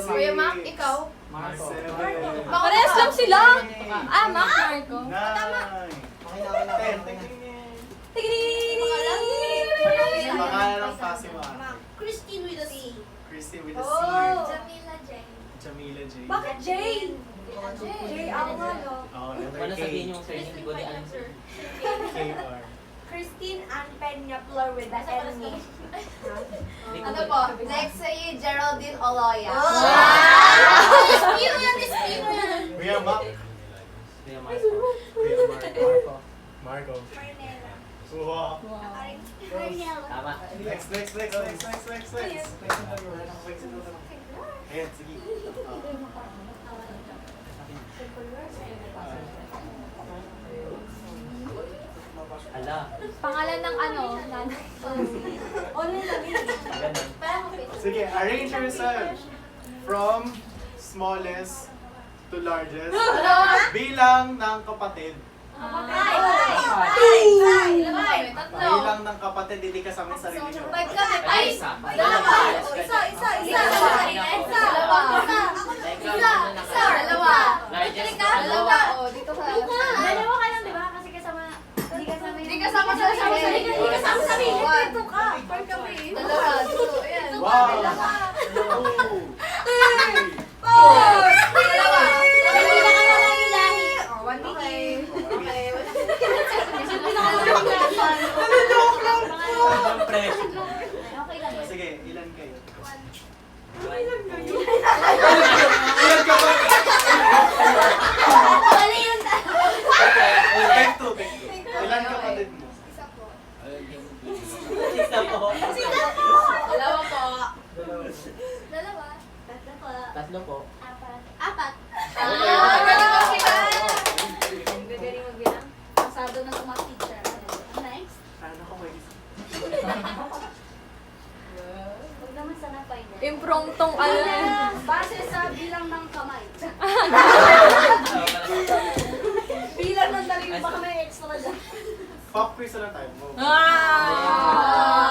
Kuya Mac, ikaw? Marco. Parehas lang sila. Ah, Mac, Marco. Pangalan ng Fasima. Christine with a C. Christy with a C. Jamila Jane. Jamila J. Bakit Jane? Jane, ako nga, no? Oh, letter Wala K. sabihin yung sir, hindi ko di alam sir. K-R. Christine Ann Peña Flor with the N. Ano po? Next sa'yo, Geraldine Oloya. Despino yan, despino yan. Kuya Mac. Kuya Marco. Kuya Marco. Marco. Marnella. Wow. Marnella. Tama. Next. Ayan, sige. Hala. Pangalan ng ano? Nanay. Online lang yun. Ganun. Sige, arrange yourself from smallest to largest. Bilang ng kapatid. Tatlo. Bilang ng kapatid, hindi kasama sa sarili nyo. Five kami. Ay! Isa. Dalawa. Dalawa. Largest. Dalawa. Oh, dito ka. Dalawa ka lang, di ba? Kasi kasama, Hindi kasama sa sarili. Hindi kasama sa sarili. One. Dito ka. Par kami. Dalawa. Dito. Ayan. Wow! Four. Dalawa. Hindi na ka lang ilahi. Oh, one okay. Okay. Siyempre. Okay lang yun. Sige, ilan kayo? Ilan ka ba? Mali yun. Take two. Ilan kapatid mo? Isa po. Isa po. Dalawa po. Dalawa. Tatlo po. Tatlo po. Apat. Apat. Galing mo sila. Gagaling magbilang. Pasado na sa mga teacher. Next. Ano ko may Huwag naman sana finder. Impromptong ano. Base sa bilang ng kamay. Bilang ng daling baka may extra dyan. pop quiz na tayo. Ah!